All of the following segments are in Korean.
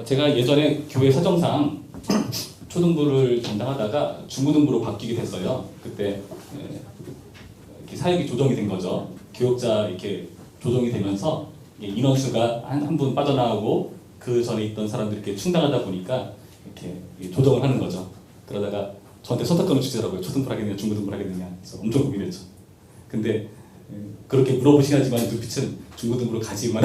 제가 예전에 교회 사정상 초등부를 담당하다가 중고등부로 바뀌게 됐어요. 그때 이렇게 사역이 조정이 된 거죠. 교역자 이렇게 조정이 되면서 인원수가 한 분 빠져나가고 그 전에 있던 사람들이 이렇게 충당하다 보니까 이렇게 조정을 하는 거죠. 그러다가 저한테 선택권을 주시더라고요. 초등부를 하겠느냐 중고등부를 하겠느냐. 그래서 엄청 고민했죠. 근데 그렇게 물어보시긴 하지만 눈빛은 중고등부로 가지만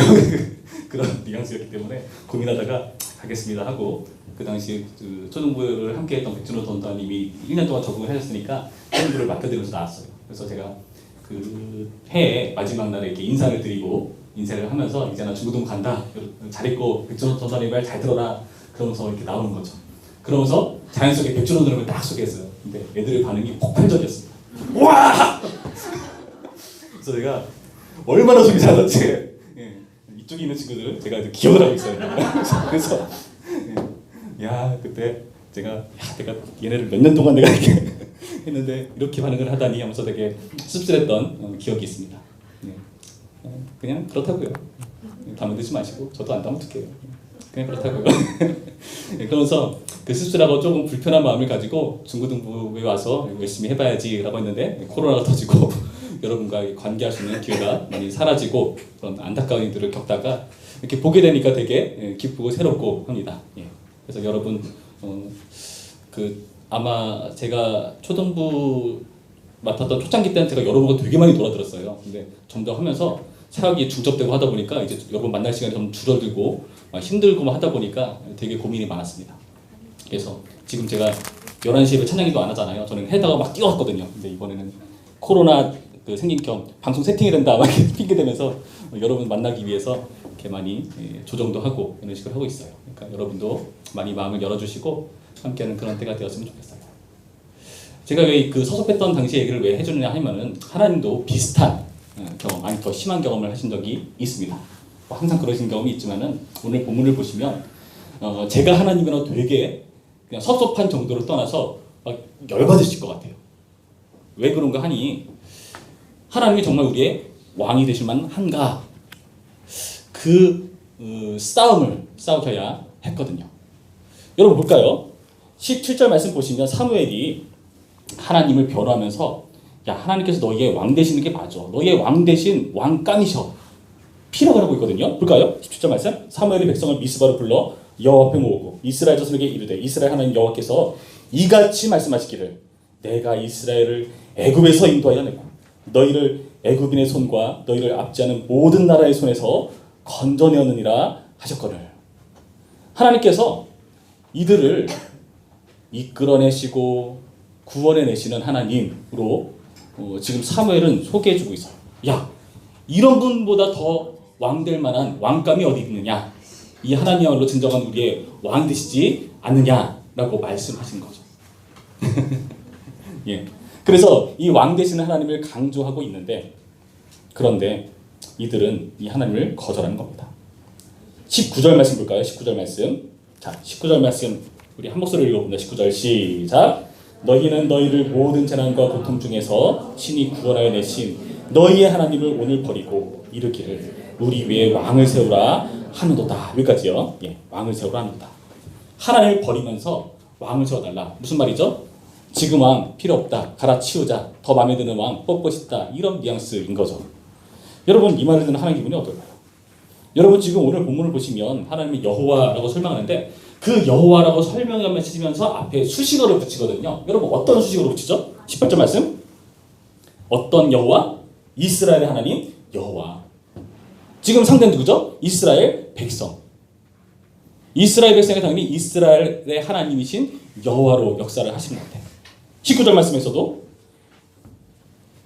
그런 뉘앙스였기 때문에 고민하다가 가겠습니다 하고, 그 당시 그 초등부를 함께했던 백준호 전도사님이 1년 동안 적응을 하셨으니까 초등부를 맡겨드리면서 나왔어요. 그래서 제가 그 해의 마지막 날에 이렇게 인사를 드리고 인사를 하면서 이제 나 중고등부 간다. 잘했고 백준호 전도사님 말 잘 들어라. 그러면서 이렇게 나오는 거죠. 그러면서 자연스럽게 백준호 전도사님을 딱 소개했어요. 근데 애들의 반응이 폭발적이었습니다. 와! 그래서 내가 얼마나 속이 작았지. 이쪽에 있는 친구들은 제가 기억을 하고 있어요. 그래서 야 그때 내가 얘네를 몇 년 동안 내가 이렇게 했는데 이렇게 반응을 하다니 하면서 되게 씁쓸했던 기억이 있습니다. 그냥 그렇다고요. 담을 드지 마시고 저도 안 담을 드게요. 그냥 그렇다고요. 그러면서 그 씁쓸하고 조금 불편한 마음을 가지고 중고등부에 와서 열심히 해봐야지라고 했는데 코로나가 터지고 여러분과 관계할 수 있는 기회가 많이 사라지고 그런 안타까운 일들을 겪다가 이렇게 보게 되니까 되게 기쁘고 새롭고 합니다. 그래서 여러분 아마 제가 초등부 맡았던 초창기 때는 제가 여러분과 되게 많이 놀아들었어요. 근데 점점 하면서 사역이 중첩되고 하다 보니까 이제 여러분 만날 시간이 좀 줄어들고 힘들고 하다 보니까 되게 고민이 많았습니다. 그래서 지금 제가 11시에 찬양기도 안 하잖아요. 저는 해다가 막 뛰어왔거든요. 근데 이번에는 코로나 생긴 겸 방송 세팅이 된다 막 이렇게 핑계 대면서 여러분 만나기 위해서 이렇게 많이 조정도 하고 이런 식으로 하고 있어요. 그러니까 여러분도 많이 마음을 열어주시고 함께하는 그런 때가 되었으면 좋겠어요. 제가 왜 그 서섭했던 당시 얘기를 왜 해주느냐 하면은 하나님도 비슷한 경험, 아니 더 심한 경험을 하신 적이 있습니다. 항상 그러신 경험이 있지만은 오늘 본문을 보시면 제가 하나님이랑 되게 그냥 섭섭한 정도를 떠나서 막 열받으실 것 같아요. 왜 그런가 하니 하나님이 정말 우리의 왕이 되실 만한가? 그 싸움을 싸우셔야 했거든요. 여러분 볼까요? 17절 말씀 보시면 사무엘이 하나님을 변호하면서 야 하나님께서 너희의 왕 되시는 게 맞아. 너희의 왕 대신 왕감이셔. 피라고 하고 있거든요. 볼까요? 17절 말씀. 사무엘이 백성을 미스바로 불러 여호와 앞에 모으고 이스라엘 자손에게 이르되 이스라엘 하나님 여호와께서 이같이 말씀하시기를 내가 이스라엘을 애굽에서 인도하여 내고 너희를 애굽인의 손과 너희를 압제하는 모든 나라의 손에서 건져내었느니라 하셨거늘. 하나님께서 이들을 이끌어내시고 구원해내시는 하나님으로 지금 사무엘은 소개해주고 있어요. 야 이런 분보다 더 왕될 만한 왕감이 어디 있느냐. 이 하나님이야말로 진정한 우리의 왕 되시지 않느냐라고 말씀하신 거죠. 예. 그래서 이 왕 되시는 하나님을 강조하고 있는데 그런데 이들은 이 하나님을 거절하는 겁니다. 19절 말씀 볼까요? 19절 말씀. 자, 19절 말씀 우리 한 목소리로 읽어봅니다. 19절 시작. 너희는 너희를 모든 재난과 고통 중에서 신이 구원하여 내신 너희의 하나님을 오늘 버리고 이르기를 우리 위에 왕을 세우라 하는도다. 여기까지요. 예, 왕을 세우라 하는도다. 하나님을 버리면서 왕을 세워달라. 무슨 말이죠? 지금 왕 필요 없다. 갈아치우자. 더 마음에 드는 왕 뽑고 싶다. 이런 뉘앙스인 거죠. 여러분 이 말을 듣는 하나님 기분이 어떨까요? 여러분 지금 오늘 본문을 보시면 하나님이 여호와라고 설명하는데 그 여호와라고 설명하면서 앞에 수식어를 붙이거든요. 여러분 어떤 수식어로 붙이죠? 18절 말씀. 어떤 여호와? 이스라엘의 하나님 여호와. 지금 상대는 누구죠? 이스라엘 백성. 이스라엘 백성이 당연히 이스라엘의 하나님이신 여호와로 역사를 하신 것 같아요. 19절 말씀에서도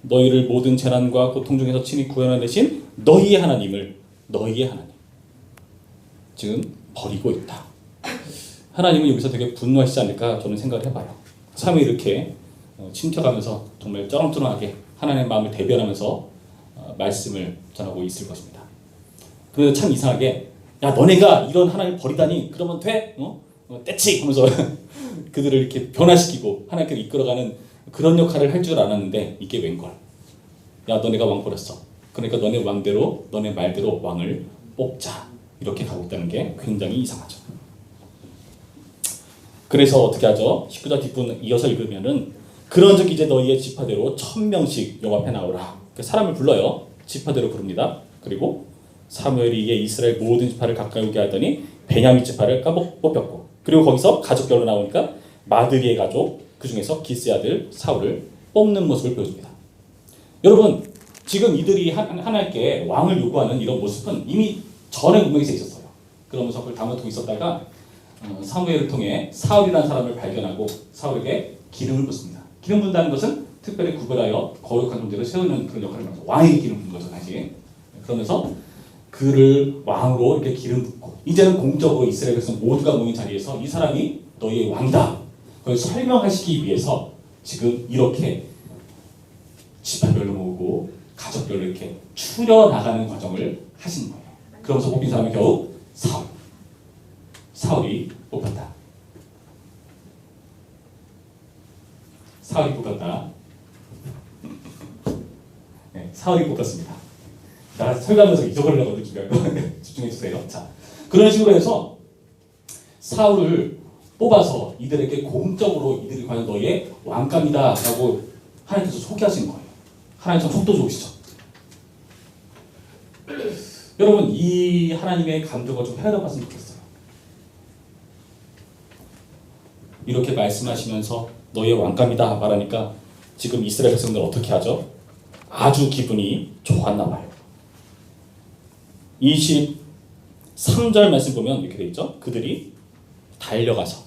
너희를 모든 재난과 고통 중에서 친히 구원하신 너희의 하나님을 너희의 하나님 지금 버리고 있다. 하나님은 여기서 되게 분노하시지 않을까 저는 생각을 해봐요. 삶을 이렇게 침투하면서 정말 쩌렁쩌렁하게 하나님의 마음을 대변하면서 말씀을 전하고 있을 것입니다. 그래서 참 이상하게 야 너네가 이런 하나님을 버리다니 그러면 돼? 떼치! 하면서 그들을 이렇게 변화시키고 하나님께로 이끌어가는 그런 역할을 할 줄 알았는데 이게 웬걸. 야 너네가 왕 버렸어. 그러니까 너네 왕대로 너네 말대로 왕을 뽑자. 이렇게 가고 있다는 게 굉장히 이상하죠. 그래서 어떻게 하죠? 19절 뒷부분 이어서 읽으면은 그런즉 이제 너희의 지파대로 1000명씩 여호와 앞에 나오라. 그 사람을 불러요. 지파대로 부릅니다. 그리고 사무엘이 이에 이스라엘 모든 지파를 가까이 오게 하더니 베냐민 지파를 까복 뽑혔고, 그리고 거기서 가족별로 나오니까 마드리의 가족, 그 중에서 기스의 아들 사울을 뽑는 모습을 보여줍니다. 여러분, 지금 이들이 하나님께 왕을 요구하는 이런 모습은 이미 전에 문명에서 있었어요. 그러면서 그걸 담아두고 있었다가 사무엘을 통해 사울이라는 사람을 발견하고 사울에게 기름을 붓습니다. 기름 붓는다는 것은 특별히 구별하여 거룩한 존재를 세우는 그런 역할을 합니다. 왕에게 기름 붓는 거죠, 다시. 그러면서 그를 왕으로 이렇게 기름 붓고, 이제는 공적으로 이스라엘 백성 모두가 모인 자리에서 이 사람이 너희의 왕이다, 그걸 설명하시기 위해서 지금 이렇게 지파별로 모으고 가족별로 이렇게 추려나가는 과정을 하신 거예요. 그러면서 뽑힌 사람이 겨우 사울이 뽑혔다. 사울이 뽑혔다. 네, 사울이 뽑혔습니다. 나 설교하면서 잊어버리려고 집중해 주세요. 자, 그런 식으로 해서 사울을 뽑아서 이들에게 공적으로 이들이 과연 너희의 왕감이다라고 하나님께서 소개하신 거예요. 하나님 참 속도 좋으시죠? 여러분, 이 하나님의 감정을 좀 헤아려봤으면 좋겠어요. 이렇게 말씀하시면서 너희의 왕감이다 말하니까 지금 이스라엘 백성들 어떻게 하죠? 아주 기분이 좋았나 봐요. 23절 말씀 보면 이렇게 돼 있죠. 그들이 달려가서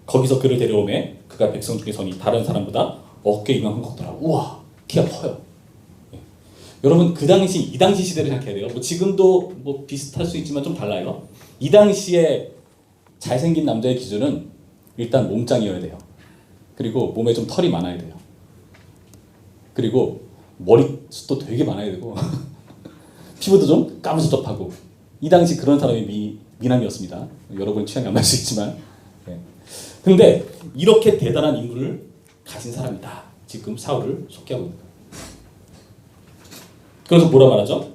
거기서 그를 데려오매 그가 백성 중에서는 다른 사람보다 어깨 이만큼 컸더라. 우와, 키가 커요. 예. 여러분, 그 당시, 이 당시 시대를 생각해야 돼요. 뭐 지금도 뭐 비슷할 수 있지만 좀 달라요. 이 당시에 잘생긴 남자의 기준은 일단 몸짱이어야 돼요. 그리고 몸에 좀 털이 많아야 돼요. 그리고 머리숱도 되게 많아야 되고 피부도 좀 까무잡잡하고, 이 당시 그런 사람이 미남이었습니다. 여러분 취향이 안 맞을 수 있지만. 네. 근데 이렇게 대단한 인물을 가진 사람이다, 지금 사울을 소개하고 있는 거예요. 그래서 뭐라 말하죠?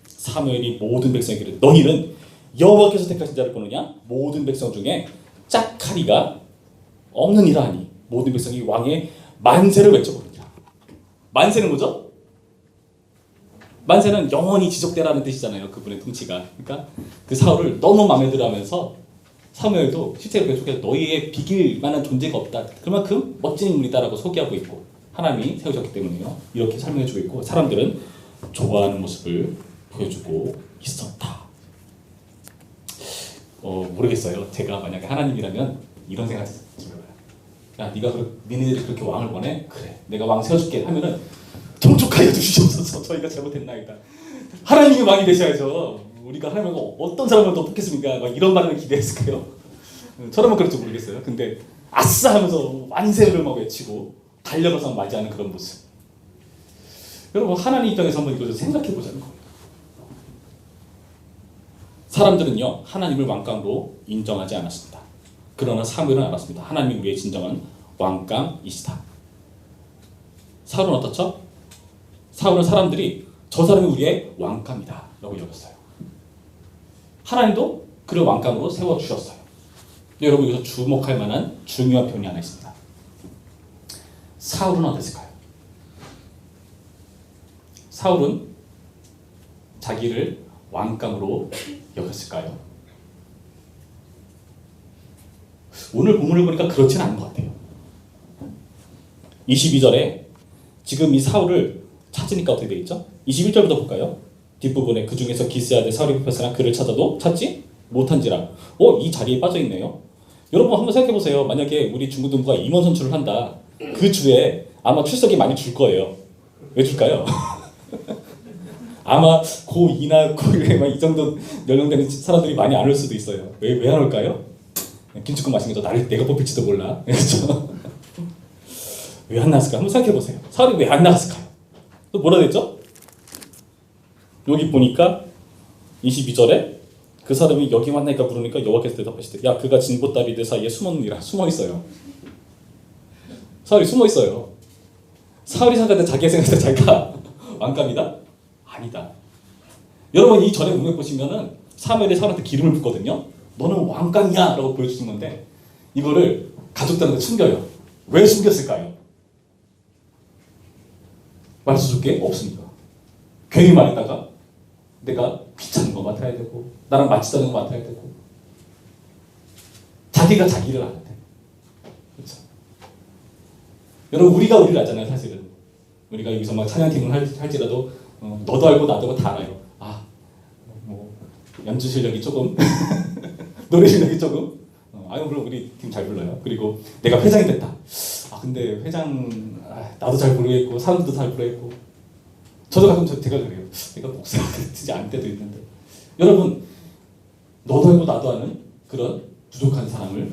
사무엘이 모든 백성에게 이르되 너희는 여호와께서 택하신 자를 보느냐? 모든 백성 중에 짝하리가 없느니라 하니 모든 백성이 왕의 만세를 외쳐보느니라. 만세는 뭐죠? 만세는 영원히 지속되라는 뜻이잖아요. 그분의 통치가. 그러니까 그 사울을 너무 마음에 들어하면서 사무엘도 실제로 그렇게 소개해서 너희의 비길 만한 존재가 없다, 그만큼 멋진 인물이다라고 소개하고 있고, 하나님이 세우셨기 때문에요. 이렇게 설명해주고 있고 사람들은 좋아하는 모습을 보여주고 있었다. 모르겠어요. 제가 만약에 하나님이라면 이런 생각이 들어요. 야, 니네들이 그렇게 왕을 원해? 그래, 내가 왕 세워줄게 하면은 종족하여 주시옵소서. 저희가 잘못했나이다. 하나님이 왕이 되셔야죠. 우리가 하나님과 어떤 사람을 더 뽑겠습니까? 막 이런 말을 기대했을 거예요. 저라면 그럴지 모르겠어요. 근데 아싸 하면서 만세를 막 외치고 달려가서 맞이하는 그런 모습. 여러분, 하나님 입장에서 한번 이걸 생각해 보자는 거예요. 사람들은요, 하나님을 왕감으로 인정하지 않았습니다. 그러나 사무엘은 알았습니다. 하나님이 우리의 진정한 왕감이시다. 사울은 어떻죠? 사울은 사람들이 저 사람이 우리의 왕감이다 라고 여겼어요. 하나님도 그를 왕감으로 세워주셨어요. 여러분, 여기서 주목할 만한 중요한 표현이 하나 있습니다. 사울은 어땠을까요? 사울은 자기를 왕감으로 여겼을까요? 오늘 본문을 보니까 그렇진 않은 것 같아요. 22절에 지금 이 사울을 찾으니까 어떻게 되어 있죠? 21절부터 볼까요? 뒷부분에 그 중에서 기스의 아들 사울이 뽑혔으나 그를 찾아도 찾지 못한지라. 이 자리에 빠져있네요. 여러분 한번 생각해보세요. 만약에 우리 중고등부가 임원 선출을 한다. 그 주에 아마 출석이 많이 줄 거예요. 왜 줄까요? 아마 고2나 고1에 이 정도 연령되는 사람들이 많이 안 올 수도 있어요. 왜 안 올까요? 김치국 마신 거죠. 내가 뽑힐지도 몰라. 그렇죠? 왜 안 나왔을까? 한번 생각해보세요. 사울이 왜 안 나왔을까요? 또 뭐라 됐죠? 여기 보니까 22절에 그 사람이 여기 왔나이까 물으니까 여호와께서 대답하시되 야, 그가 진보 다리들 사이에 숨었느니라. 숨어있어요. 사울이 숨어있어요. 사울이 생각할 때 자기가 생각할 때 자기가 왕감이다? 아니다. 여러분, 이 전에 문맥 보시면은 사무엘이 사울한테 기름을 붓거든요. 너는 왕감이야 라고 보여주신 건데, 이거를 가족들한테 숨겨요. 왜 숨겼을까요? 말해줄 게 없으니까. 괜히 말했다가 내가 귀찮은 거 맡아야 되고 나랑 맞지도 않는 거 맡아야 되고 자기가 자기를 안 해. 그렇죠? 여러분 우리가 우리를 알잖아요. 사실은 우리가 여기서 막 찬양팀을 할지라도 너도 알고 나도 다 알아요. 뭐 연주 실력이 조금 노래 실력이 조금 물론 우리 팀 잘 불러요. 그리고 내가 회장이 됐다. 근데 회장 나도 잘 모르겠고 사람들도 잘 모르겠고 저도 가끔 제가 그래요. 내가 목사가 되지 않을 때도 있는데 여러분 너도 알고 나도 아는 그런 부족한 사람을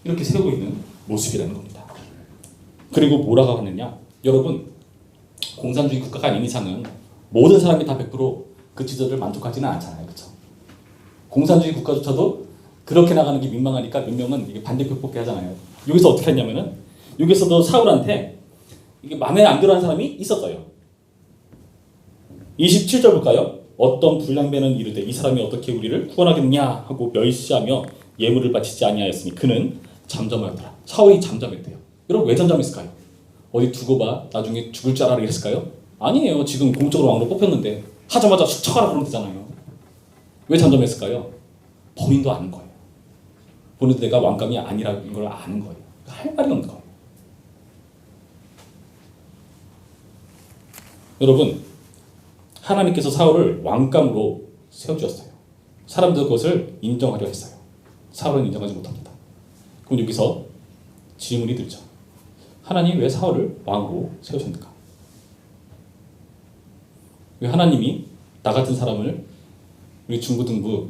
이렇게 세우고 있는 모습이라는 겁니다. 그리고 뭐라고 하느냐? 여러분 공산주의 국가가 아닌 이상은 모든 사람이 다 100%그 지도를 만족하지는 않잖아요. 그렇죠? 공산주의 국가조차도 그렇게 나가는 게 민망하니까 몇 명은 이게 반대표 뽑게 하잖아요. 여기서 어떻게 했냐면은 여기서도 사울한테 이게 마음에 안 들어하는 사람이 있었어요. 27절 볼까요? 어떤 불량배는 이르되 이 사람이 어떻게 우리를 구원하겠느냐 하고 멸시하며 예물을 바치지 아니하였으니 그는 잠잠하였더라. 사울이 잠잠했대요. 여러분 왜 잠잠했을까요? 어디 두고 봐 나중에 죽을 줄 알아 그랬을까요? 아니에요. 지금 공적으로 왕으로 뽑혔는데 하자마자 수척하라 그러면 되잖아요. 왜 잠잠했을까요? 본인도 아는 거예요. 본인도 내가 왕감이 아니라는 걸 아는 거예요. 할 말이 없는 거예요. 여러분 하나님께서 사울을 왕감으로 세워주셨어요. 사람들 그것을 인정하려 했어요. 사울은 인정하지 못합니다. 그럼 여기서 질문이 들죠. 하나님 왜 사울을 왕으로 세우셨는가? 왜 하나님이 나 같은 사람을 우리 중고등부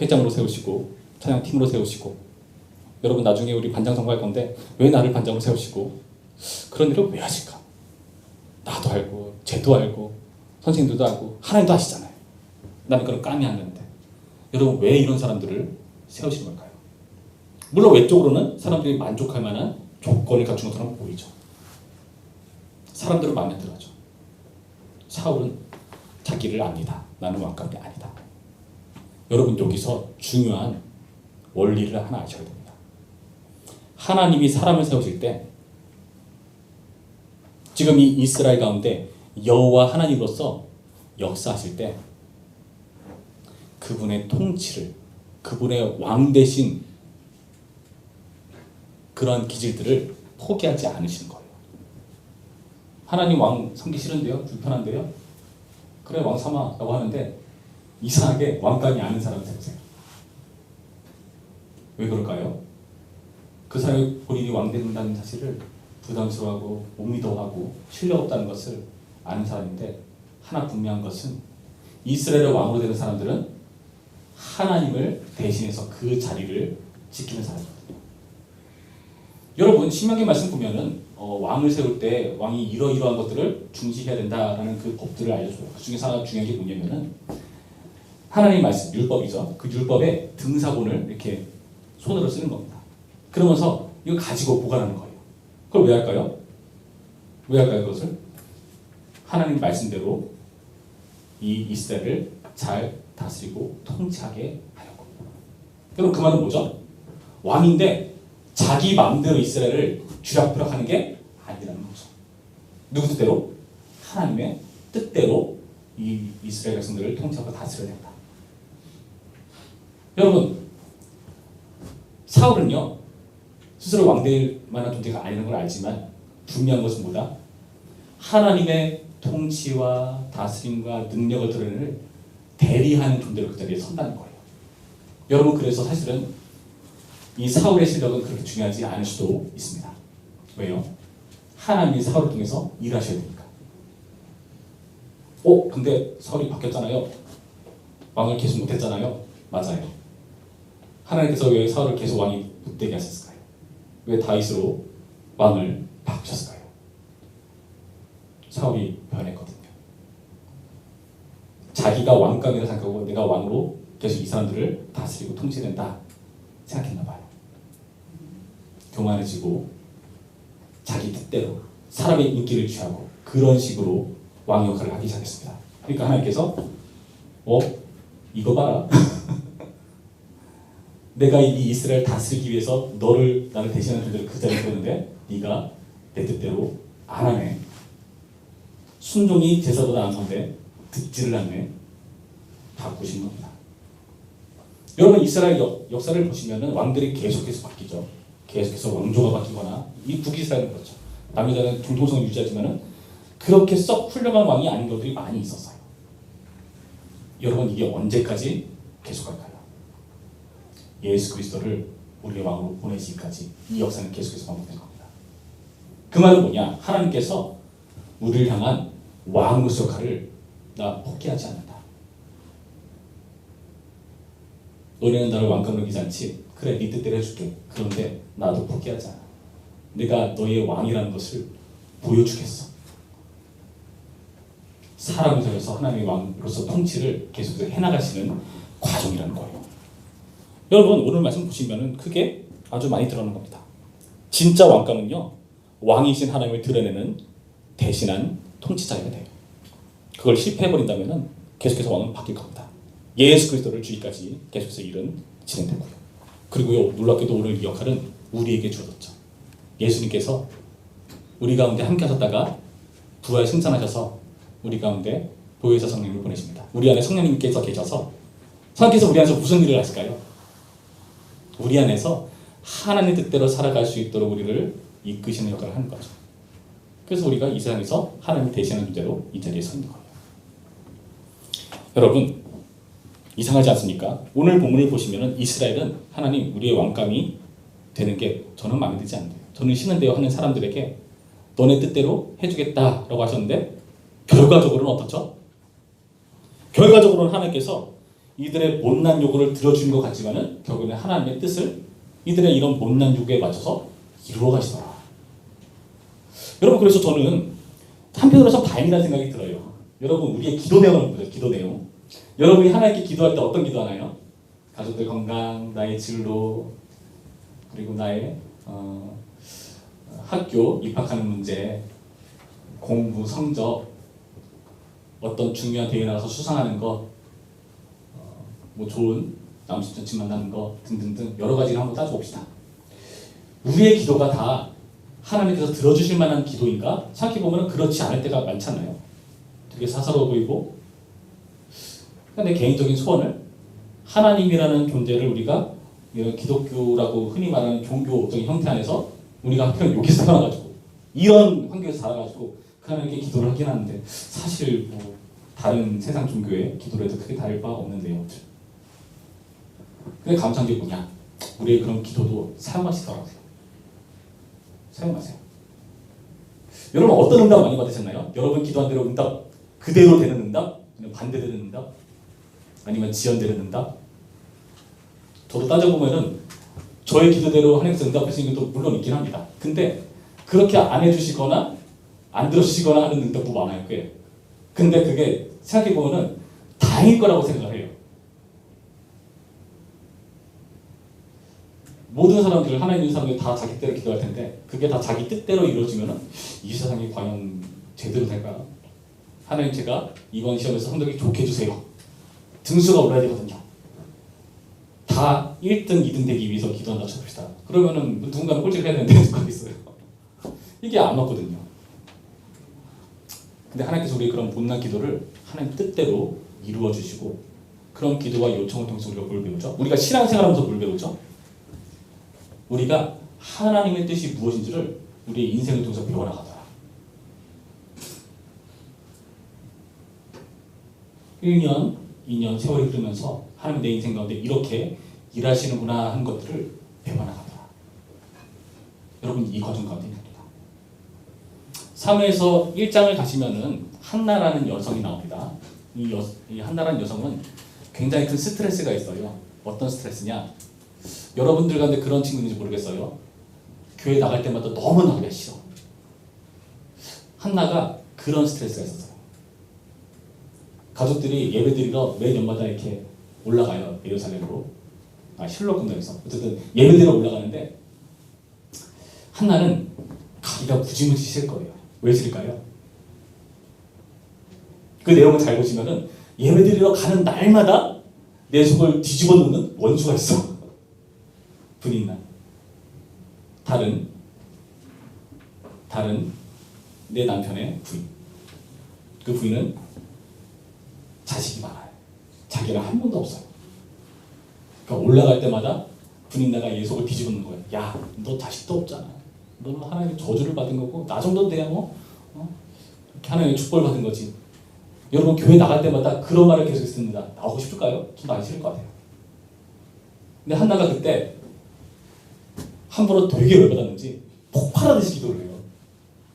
회장으로 세우시고 찬양팀으로 세우시고 여러분 나중에 우리 반장 선거할 건데 왜 나를 반장으로 세우시고 그런 일을 왜 하실까? 나도 알고 쟤도 알고 선생님들도 알고 하나님도 아시잖아요. 나는 그런 깜이 안 나는데 여러분 왜 이런 사람들을 세우신 걸까요? 물론 외적으로는 사람들이 만족할 만한 조건을 갖춘 것처럼 보이죠. 사람들은 마음에 들어하죠. 사울은 자기를 압니다. 나는 왕감이 아니다. 여러분 여기서 중요한 원리를 하나 아셔야 됩니다. 하나님이 사람을 세우실 때 지금 이 이스라엘 가운데 여호와 하나님으로서 역사하실 때 그분의 통치를 그분의 왕 대신 그런 기질들을 포기하지 않으시는 거예요. 하나님 왕 섬기 싫은데요? 불편한데요? 그래 왕 삼아 라고 하는데 이상하게 왕감이 아닌 사람을 세우세요. 왜 그럴까요? 그 사람이 본인이 왕 된다는 사실을 부담스러워하고 못 믿어하고 신뢰 없다는 것을 아는 사람인데 하나 분명한 것은 이스라엘의 왕으로 되는 사람들은 하나님을 대신해서 그 자리를 지키는 사람이거든요. 여러분 신명기 말씀 보면은 왕을 세울 때 왕이 이러이러한 것들을 중시해야 된다라는 그 법들을 알려줘요. 그 중에서 하나 중요한 게 뭐냐면은 하나님 말씀 율법이죠. 그 율법에 등사본을 이렇게 손으로 쓰는 겁니다. 그러면서 이거 가지고 보관하는 거예요. 그걸 왜 할까요? 왜 할까요 그것을? 하나님 말씀대로 이 이스라엘을 잘 다스리고 통치하게 하려고. 그럼 그 말은 뭐죠? 왕인데 자기 마음대로 이스라엘을 쥐락펴락 하는 게 아니라는 거죠. 누구 뜻대로? 하나님의 뜻대로 이 이스라엘 백성들을 통치하고 다스려야 된다. 여러분 사울은요 스스로 왕될 만한 존재가 아니라는 걸 알지만 분명한 것은 뭐다? 하나님의 통치와 다스림과 능력을 드러내는 대리하는 존재로 그 자리에 선다는 거예요. 여러분 그래서 사실은 이 사울의 실력은 그렇게 중요하지 않을 수도 있습니다. 왜요? 하나님이 사울을 통해서 일하셔야 되니까. 근데 사울이 바뀌었잖아요. 왕을 계속 못했잖아요. 맞아요. 하나님께서 왜 사울을 계속 왕이 못되게 하셨을까요? 왜 다윗으로 왕을 바꾸셨을까요? 사울이 변했거든요. 자기가 왕감이라 생각하고 내가 왕으로 계속 이 사람들을 다스리고 통치된다 생각했나 봐요. 교만해지고 자기 뜻대로 사람의 인기를 취하고 그런 식으로 왕 역할을 하기 시작했습니다. 그러니까 하나님께서 이거 봐라. 내가 이 이스라엘 다스리기 위해서 나를 대신하는 존재를 그 자리에 두었는데 네가 내 뜻대로 안 하네. 순종이 제사보다 안선데 듣지를 않네. 바꾸신 겁니다. 여러분 이스라엘 역사를 보시면은 왕들이 계속해서 바뀌죠. 계속해서 왕조가 바뀌거나 이 북이스라엘은 그렇죠. 남유다는 중동성을 유지하지만은 그렇게 썩 훌륭한 왕이 아닌 것들이 많이 있었어요. 여러분 이게 언제까지 계속할까요? 예수 그리스도를 우리의 왕으로 보내시기까지 이 역사는 계속해서 반복된 겁니다. 그 말은 뭐냐? 하나님께서 우리를 향한 왕으로서 역할을 나 포기하지 않는다. 너네는 나를 왕감으로 여기지 않지? 그래, 네 뜻대로 해줄게. 그런데 나도 포기하지 않아. 내가 너의 왕이라는 것을 보여주겠어. 사람을 통해서 하나님의 왕으로서 통치를 계속해서 해나가시는 과정이라는 거예요. 여러분 오늘 말씀 보시면은 크게 아주 많이 드러나는 겁니다. 진짜 왕감은요, 왕이신 하나님을 드러내는 대신한 통치자가 돼요. 그걸 실패해버린다면은 계속해서 왕은 바뀔 겁니다. 예수 그리스도를 주기까지 계속해서 일은 진행되고요. 그리고요, 놀랍게도 오늘 이 역할은 우리에게 주어졌죠. 예수님께서 우리 가운데 함께 하셨다가 부활 승천하셔서 우리 가운데 보혜사 성령님을 보내십니다. 우리 안에 성령님께서 계셔서 성령께서 우리 안에서 무슨 일을 하실까요? 우리 안에서 하나님 뜻대로 살아갈 수 있도록 우리를 이끄시는 역할을 하는 거죠. 그래서 우리가 이 세상에서 하나님을 대신하는 존재로 이 자리에 서 있는 거예요. 여러분 이상하지 않습니까? 오늘 본문을 보시면은 이스라엘은 하나님 우리의 왕감이 되는 게 저는 마음에 들지 않는데요. 저는 쉬는 대로 하는 사람들에게 너네 뜻대로 해주겠다라고 하셨는데 결과적으로는 어떻죠? 결과적으로는 하나님께서 이들의 못난 요구를 들어주는 것 같지만은 결국에는 하나님의 뜻을 이들의 이런 못난 요구에 맞춰서 이루어 가시더라. 여러분 그래서 저는 한편으로서 다행이라는 생각이 들어요. 여러분 우리의 기도 내용을 보세요. 기도 내용. 여러분이 하나님께 기도할 때 어떤 기도하나요? 가족들 건강, 나의 진로, 그리고 나의 학교 입학하는 문제, 공부, 성적, 어떤 중요한 대회 나가서 수상하는 것, 뭐 좋은 남친 만나는 것 등등등 여러 가지를 한번 따져봅시다. 우리의 기도가 다 하나님께서 들어주실 만한 기도인가? 생각해보면 그렇지 않을 때가 많잖아요. 되게 사사로워 보이고 내 개인적인 소원을 하나님이라는 존재를 우리가 이런 기독교라고 흔히 말하는 종교적인 형태 안에서 우리가 한편 여기서 살아가지고 이런 환경에서 살아가지고 그 하나님께 기도를 하긴 하는데 사실 뭐 다른 세상 종교의 기도를 해도 크게 다를 바 없는데요. 근데 감사한 게 뭐냐? 우리의 그런 기도도 사용하시더라고요. 사용하세요. 여러분 어떤 응답 많이 받으셨나요? 여러분 기도한 대로 응답 그대로 되는 응답? 아니면 반대되는 응답? 아니면 지연되는 응답? 저도 따져보면은 저의 기도대로 하나님께서 응답하시는 것도 물론 있긴 합니다. 근데 그렇게 안 해주시거나 안 들어주시거나 하는 응답도 많아요. 꽤. 근데 그게 생각해보면은 다행일 거라고 생각을 해요. 모든 사람들, 하나님 있는 사람들 다 자기 뜻대로 기도할 텐데 그게 다 자기 뜻대로 이루어지면은 이 세상이 과연 제대로 될까? 하나님 제가 이번 시험에서 성적이 좋게 해주세요. 등수가 올라야 되거든요. 다 1등, 2등 되기 위해서 기도한다 쳐봅시다. 그러면은 누군가는 꼴찌를 해야 되는데 누가 있어요? 이게 안 맞거든요. 근데 하나님께서 우리의 그런 못난 기도를 하나님 뜻대로 이루어 주시고 그런 기도와 요청을 통해서 우리가 뭘 배우죠? 우리가 신앙생활하면서 뭘 배우죠? 우리가 하나님의 뜻이 무엇인지를 우리의 인생을 통해서 배워나가더라. 1년, 2년 세월이 흐르면서 하나님 내 인생 가운데 이렇게 일하시는구나 하는 것들을 배워나가더라. 여러분 이 과정 가운데 있습니다. 사무에서 1장을 가시면은 한나라는 여성이 나옵니다. 이 한나라는 여성은 굉장히 큰 스트레스가 있어요. 어떤 스트레스냐? 여러분들 가운데 그런 친구 있는지 모르겠어요. 교회 나갈 때마다 너무 나가기가 싫어. 한나가 그런 스트레스가 있었어요. 가족들이 예배드리러 매 년마다 이렇게 올라가요. 예루살렘으로. 실로 건너에서. 어쨌든 예배드리러 올라가는데 한나는 가기가 무지무지 싫을 거예요. 왜 싫을까요? 그 내용을 잘 보시면은 예배드리러 가는 날마다 내 속을 뒤집어 놓는 원수가 있어. 분인난. 다른 내 남편의 부인. 그 부인은 자식이 많아요. 자기는 한 번도 없어요. 그러니까 올라갈 때마다 분인나가 얘 속을 뒤집는 거예요. 야, 너 자식도 없잖아. 너는 하나님의 저주를 받은 거고 나 정도는 돼야 뭐 이렇게 하나님의 축복을 받은 거지. 여러분 교회 나갈 때마다 그런 말을 계속 듣습니다. 나오고 싶을까요? 전 나기 싫을 것 같아요. 근데 한나가 그때 함부로 되게 열받았는지 폭발하듯이 기도를 해요.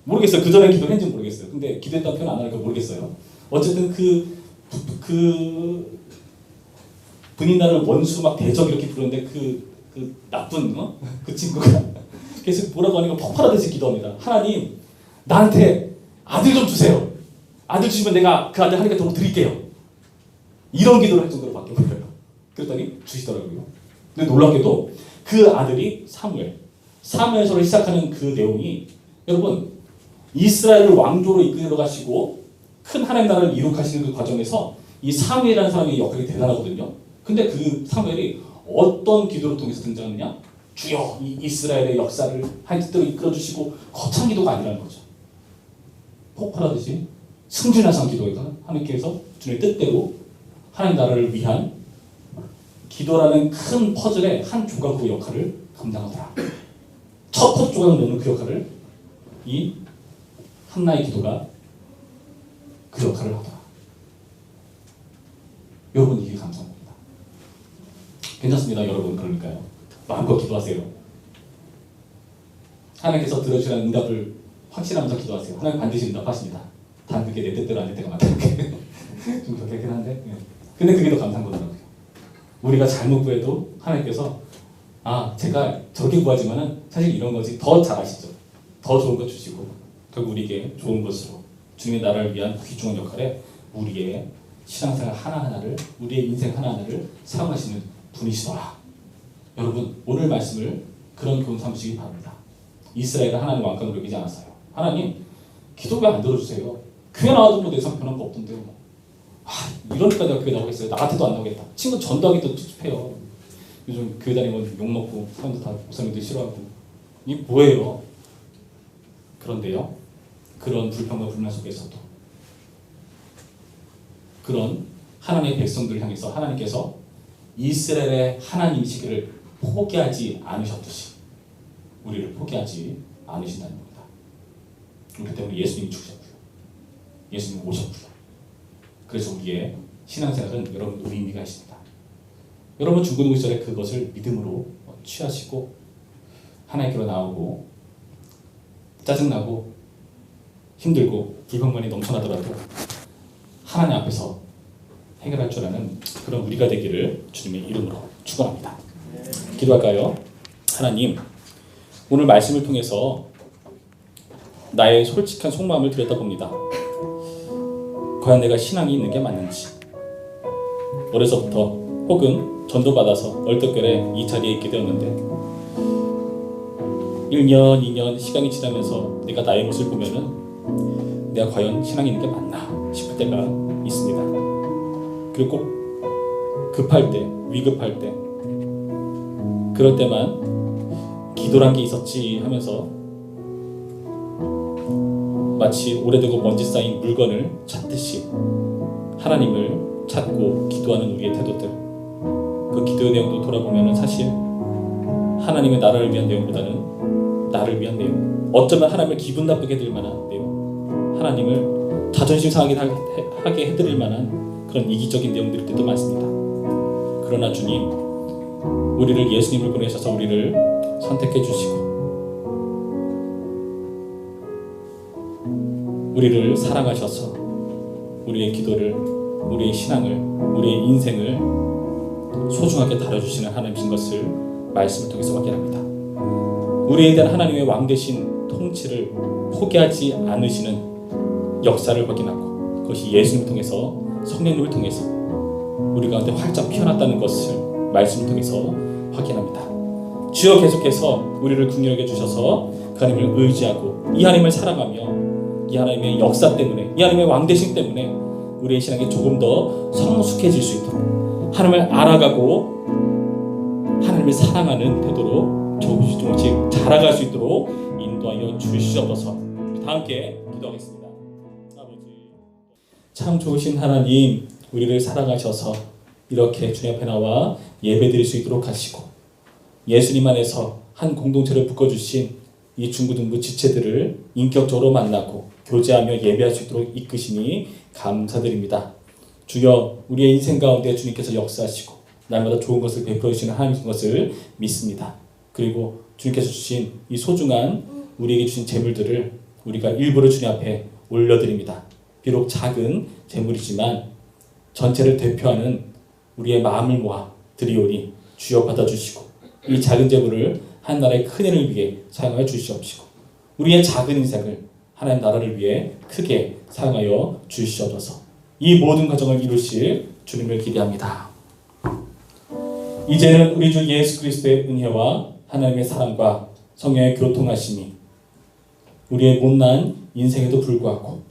모르겠어요. 그 전에 기도를 했는지 모르겠어요. 근데 기도했다는 표현 안 하니까 모르겠어요. 어쨌든 그 분인나를 원수 막 대적 이렇게 부르는데 그 나쁜 그 친구가 계속 뭐라고 하니까 폭발하듯이 기도합니다. 하나님 나한테 아들 좀 주세요. 아들 주시면 내가 그 아들 하나님께 돈 드릴게요. 이런 기도를 할 정도로 바뀌어버려요. 그랬더니 주시더라고요. 근데 놀랍게도 그 아들이 사무엘서를 시작하는 그 내용이 여러분 이스라엘을 왕조로 이끌어 가시고 큰 하나님 나라를 이룩하시는 그 과정에서 이 사무엘이라는 사람의 역할이 대단하거든요. 근데 그 사무엘이 어떤 기도를 통해서 등장하느냐? 주여 이 이스라엘의 역사를 하나님 뜻대로 이끌어 주시고 거창 기도가 아니라는 거죠. 폭발하듯이 승진하상 기도가 하나님께서 주님의 뜻대로 하나님 나라를 위한 기도라는 큰 퍼즐의 한 조각의 역할을 감당하더라. 첫 퍼즐 조각을 넣는 그 역할을 이 한나의 기도가 그 역할을 하더라. 여러분 이게 감사합니다. 괜찮습니다, 여러분. 그러니까요. 마음껏 기도하세요. 하나님께서 들어주시는 응답을 확신하면서 기도하세요. 하나님 반드시 응답하십니다. 단 그게 내 뜻대로 안 될 때가 많다. 좀 격하긴 한데. 근데 그게 더 감사한 거더라고요. 우리가 잘못 구해도 하나님께서 제가 저렇게 구하지만은 사실 이런 거지 더 잘하시죠. 더 좋은 거 주시고 결국 우리에게 좋은 것으로 주님의 나라를 위한 귀중한 역할에 우리의 신앙생활 하나하나를 우리의 인생 하나하나를 사용하시는 분이시더라. 여러분 오늘 말씀을 그런 교훈 삼으시기 바랍니다. 이스라엘은 하나님 왕관으로 여기지 않았어요. 하나님 기도 왜 안 들어주세요? 교회 나와도 뭐 내상 변한 거 없던데요. 이러니까 내가 교회 나오겠어요. 나 같아도 안 나오겠다. 친구 전도하기도 찝찝해요. 요즘 교회 다니면 욕먹고 사람들 다 목사님들 싫어하고 이게 뭐예요? 그런데요. 그런 불평과 불만 속에서도 그런 하나님의 백성들을 향해서 하나님께서 이스라엘의 하나님이시기를 포기하지 않으셨듯이 우리를 포기하지 않으신다는 겁니다. 그렇기 때문에 예수님이 죽으셨고요. 예수님이 오셨고요. 그래서 우리의 신앙생활은 여러분 우리 의미가 있습니다. 여러분 중고등부 시절에 그것을 믿음으로 취하시고 하나님께로 나오고 짜증나고 힘들고 불평만이 넘쳐나더라도 하나님 앞에서 해결할 줄 아는 그런 우리가 되기를 주님의 이름으로 축원합니다. 기도할까요? 하나님, 오늘 말씀을 통해서 나의 솔직한 속마음을 들여다봅니다. 과연 내가 신앙이 있는 게 맞는지, 어려서부터 혹은 전도받아서 얼떨결에 이 자리에 있게 되었는데 1년, 2년 시간이 지나면서 내가 나의 모습을 보면은 내가 과연 신앙이 있는 게 맞나 싶을 때가 있습니다. 그리고 꼭 급할 때, 위급할 때 그럴 때만 기도란 게 있었지 하면서 마치 오래되고 먼지 쌓인 물건을 찾듯이 하나님을 찾고 기도하는 우리의 태도들, 그 기도의 내용도 돌아보면 사실 하나님의 나라를 위한 내용보다는 나를 위한 내용, 어쩌면 하나님을 기분 나쁘게 해드릴 만한 내용, 하나님을 자존심 상하게 해드릴 만한 그런 이기적인 내용들일 때도 많습니다. 그러나 주님, 우리를 예수님을 보내셔서 우리를 선택해 주시고 우리를 사랑하셔서 우리의 기도를, 우리의 신앙을, 우리의 인생을 소중하게 다뤄주시는 하나님이신 것을 말씀을 통해서 확인합니다. 우리에 대한 하나님의 왕 되신 통치를 포기하지 않으시는 역사를 확인하고 그것이 예수님을 통해서, 성령님을 통해서 우리 가운데 활짝 피어났다는 것을 말씀을 통해서 확인합니다. 주여 계속해서 우리를 긍휼하게 해주셔서 그 하나님을 의지하고 이 하나님을 사랑하며 이 하나님의 역사 때문에, 이 하나님의 왕되심 때문에 우리의 신앙이 조금 더 성숙해질 수 있도록 하나님을 알아가고 하나님을 하나님을 사랑하는 태도로 조금씩 자라갈 수 있도록 인도하여 주시옵소서. 다 함께 기도하겠습니다. 아버지, 참 좋으신 하나님, 우리를 사랑하셔서 이렇게 주님 앞에 나와 예배드릴 수 있도록 하시고 예수님 안에서 한 공동체를 묶어주신 이 중고등부 지체들을 인격적으로 만나고 교제하며 예배할 수 있도록 이끄시니 감사드립니다. 주여, 우리의 인생 가운데 주님께서 역사하시고 날마다 좋은 것을 베풀어 주시는 하나님인 것을 믿습니다. 그리고 주님께서 주신 이 소중한 우리에게 주신 재물들을 우리가 일부러 주님 앞에 올려드립니다. 비록 작은 재물이지만 전체를 대표하는 우리의 마음을 모아 드리오니 주여 받아주시고 이 작은 재물을 한 나라의 큰 일을 위해 사용하여 주시옵시고 우리의 작은 인생을 하나님 나라를 위해 크게 사용하여 주시옵소서. 이 모든 과정을 이루실 주님을 기대합니다. 이제는 우리 주 예수 그리스도의 은혜와 하나님의 사랑과 성령의 교통하심이 우리의 못난 인생에도 불구하고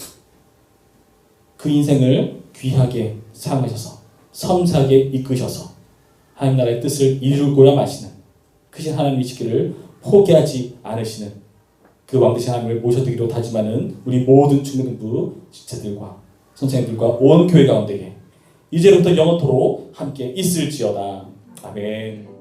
그 인생을 귀하게 사용하셔서 섬세하게 이끄셔서 하나님 나라의 뜻을 이루고야 마시는 크신 하나님이시기를 포기하지 않으시는 그 왕되신 하나님을 모셔드리기로 다짐하는 우리 모든 중고등부 지체들과 선생님들과 온 교회 가운데에 이제부터 영원토록 함께 있을지어다. 아멘.